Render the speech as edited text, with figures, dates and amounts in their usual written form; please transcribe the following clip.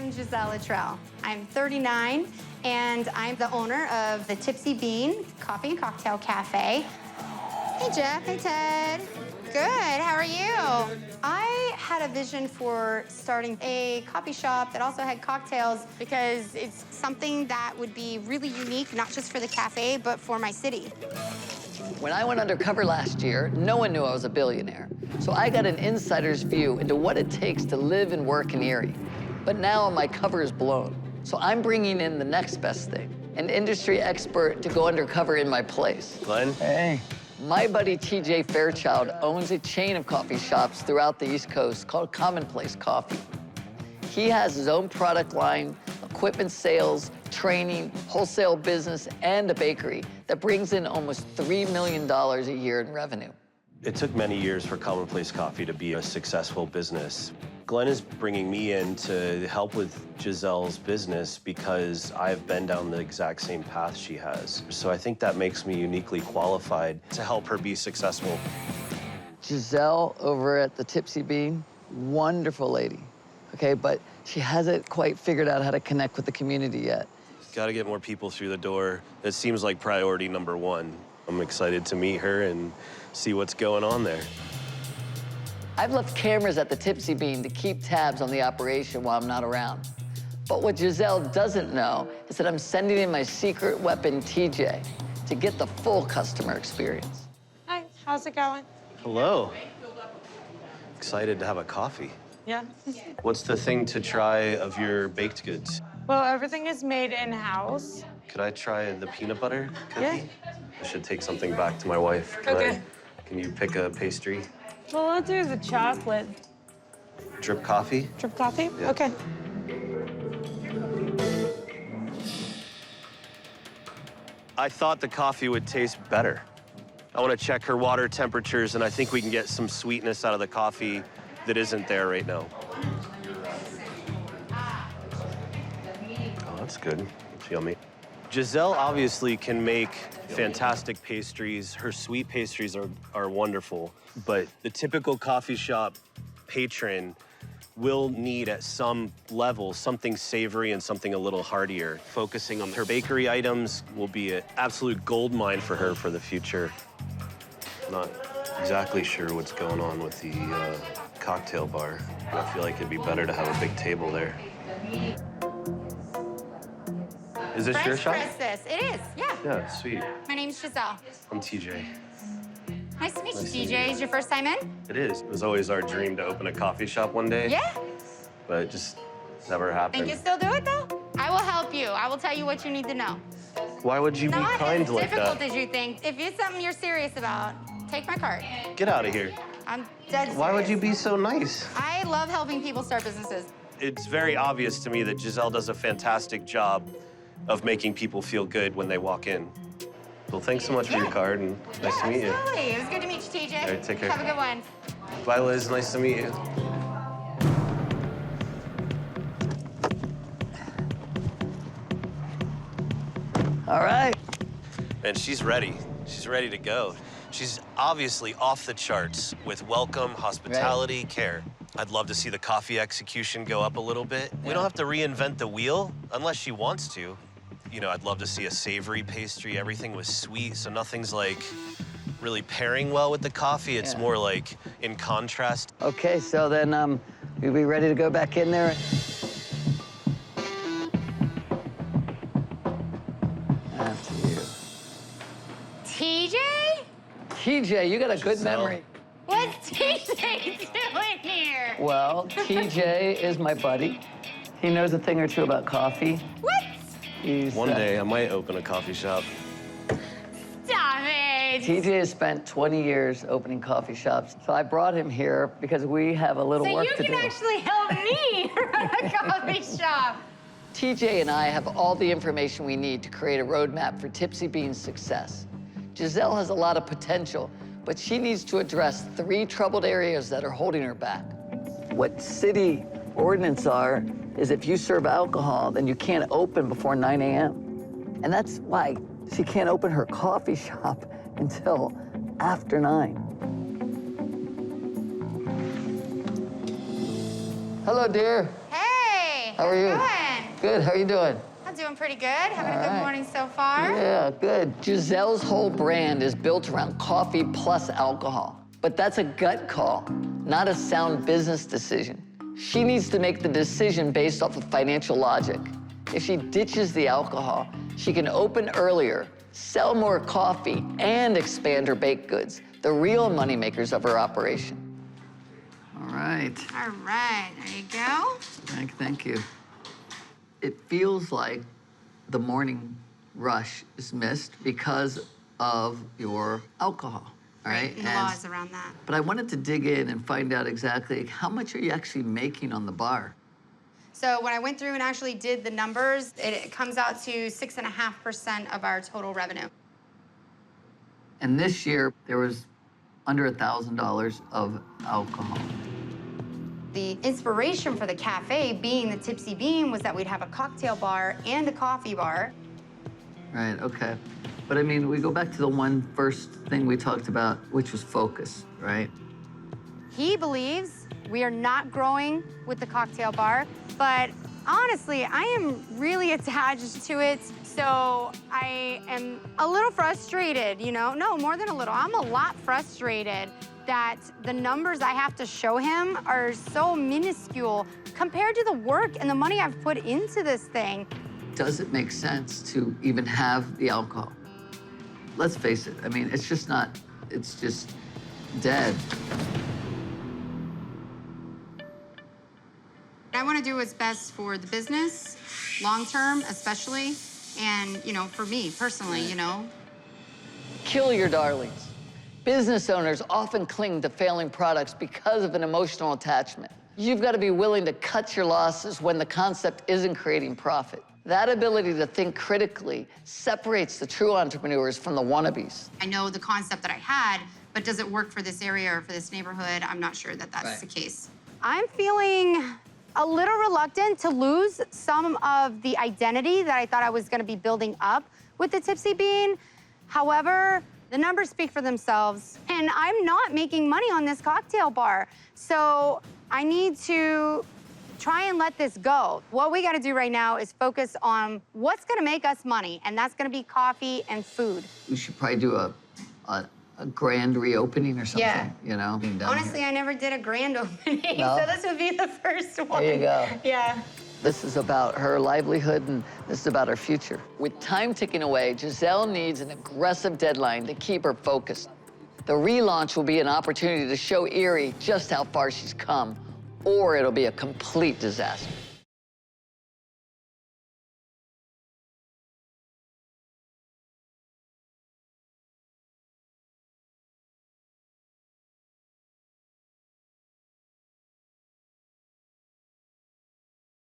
I'm Giselle Luttrell. I'm 39, and I'm the owner of the Tipsy Bean Coffee and Cocktail Cafe. Hey, Jeff. Hey, Ted. Good. How are you? I had a vision for starting a coffee shop that also had cocktails because it's something that would be really unique, not just for the cafe, but for my city. When I went undercover last year, no one knew I was a billionaire. So I got an insider's view into what it takes to live and work in Erie. But now my cover is blown. So I'm bringing in the next best thing, an industry expert to go undercover in my place. Glenn? Hey. My buddy TJ Fairchild owns a chain of coffee shops throughout the East Coast called Commonplace Coffee. He has his own product line, equipment sales, training, wholesale business, and a bakery that brings in almost $3 million a year in revenue. It took many years for Commonplace Coffee to be a successful business. Glenn is bringing me in to help with Giselle's business because I've been down the exact same path she has. So I think that makes me uniquely qualified to help her be successful. Giselle over at the Tipsy Bean, wonderful lady, okay, but she hasn't quite figured out how to connect with the community yet. Got to get more people through the door. It seems like priority number one. I'm excited to meet her and see what's going on there. I've left cameras at the Tipsy Bean to keep tabs on the operation while I'm not around. But what Giselle doesn't know is that I'm sending in my secret weapon, TJ, to get the full customer experience. Hi, how's it going? Hello. Excited to have a coffee. Yeah. What's the thing to try of your baked goods? Well, everything is made in-house. Could I try the peanut butter cookie? Yeah. I should take something back to my wife. Okay. Can you pick a pastry? Well, I'll do the chocolate. Drip coffee? Drip coffee? Yeah. Okay. I thought the coffee would taste better. I want to check her water temperatures, and I think we can get some sweetness out of the coffee that isn't there right now. Oh, that's good. It's yummy. Giselle obviously can make fantastic pastries. Her sweet pastries are wonderful, but the typical coffee shop patron will need at some level something savory and something a little heartier. Focusing on her bakery items will be an absolute gold mine for her for the future. Not exactly sure what's going on with the cocktail bar. I feel like it'd be better to have a big table there. Is this your French shop? press this. It is, yeah. Yeah, sweet. My name's Giselle. I'm TJ. Nice to meet you, Nice to TJ. meet you. Is your first time in? It is. It was always our dream to open a coffee shop one day. Yeah. But it just never happened. Think you still do it, though? I will help you. I will tell you what you need to know. Why would you be Not kind as like difficult that? as you think. If it's something you're serious about, take my card. Get out of here. I'm dead serious. Why would you be so nice? I love helping people start businesses. It's very obvious to me that Giselle does a fantastic job of making people feel good when they walk in. Well, thanks so much for your card, and nice to meet you. Absolutely. It was good to meet you, TJ. All right, take care. Have a good one. Bye, Liz. Nice to meet you. All right. And she's ready. She's ready to go. She's obviously off the charts with welcome, hospitality, care. I'd love to see the coffee execution go up a little bit. We don't have to reinvent the wheel unless she wants to. You know, I'd love to see a savory pastry. Everything was sweet, so nothing's like really pairing well with the coffee. It's more like in contrast. Okay, so then you'll be ready to go back in there. After you. TJ? TJ, you got a good Giselle. memory. What's TJ doing here? Well, TJ is my buddy. He knows a thing or two about coffee. What? He's, One day, I might open a coffee shop. Stop it. TJ has spent 20 years opening coffee shops. So I brought him here because we have a little So work you to can do. actually help me run a coffee shop. TJ and I have all the information we need to create a roadmap for Tipsy Bean's success. Giselle has a lot of potential, but she needs to address 3 troubled areas that are holding her back. What city ordinance are is if you serve alcohol, then you can't open before 9 a.m. And that's why she can't open her coffee shop until after 9. Hello, dear. Hey. How are you? How's it Good. How are you doing? going? I'm doing pretty good. Having a All good right. morning so far. Yeah, good. Giselle's whole brand is built around coffee plus alcohol. But that's a gut call, not a sound business decision. She needs to make the decision based off of financial logic. If she ditches the alcohol, she can open earlier, sell more coffee, and expand her baked goods, the real moneymakers of her operation. All right. All right, there you go. Thank you. It feels like the morning rush is missed because of your alcohol, all right? And the laws around that. But I wanted to dig in and find out exactly how much are you actually making on the bar? So when I went through and actually did the numbers, it comes out to 6.5% of our total revenue. And this year, there was under $1,000 of alcohol. The inspiration for the cafe being the Tipsy Bean was that we'd have a cocktail bar and a coffee bar. Right, okay. But I mean, we go back to the one first thing we talked about, which was focus, right? He believes we are not growing with the cocktail bar, but honestly, I am really attached to it. So I am a little frustrated, you know? No, more than a little. I'm a lot frustrated that the numbers I have to show him are so minuscule compared to the work and the money I've put into this thing. Does it make sense to even have the alcohol? Let's face it, I mean, it's just not, it's just dead. I want to do what's best for the business, long term especially, and, you know, for me personally, you know. Kill your darlings. Business owners often cling to failing products because of an emotional attachment. You've got to be willing to cut your losses when the concept isn't creating profit. That ability to think critically separates the true entrepreneurs from the wannabes. I know the concept that I had, but does it work for this area or for this neighborhood? I'm not sure that that's Right. the case. I'm feeling a little reluctant to lose some of the identity that I thought I was going to be building up with the Tipsy Bean. However, the numbers speak for themselves, and I'm not making money on this cocktail bar. So I need to try and let this go. What we got to do right now is focus on what's going to make us money, and that's going to be coffee and food. We should probably do a grand reopening or something, Yeah. you know? Honestly, I never did a grand opening, No? so this would be the first one. There you go. Yeah. This is about her livelihood, and this is about her future. With time ticking away, Giselle needs an aggressive deadline to keep her focused. The relaunch will be an opportunity to show Erie just how far she's come, or it'll be a complete disaster.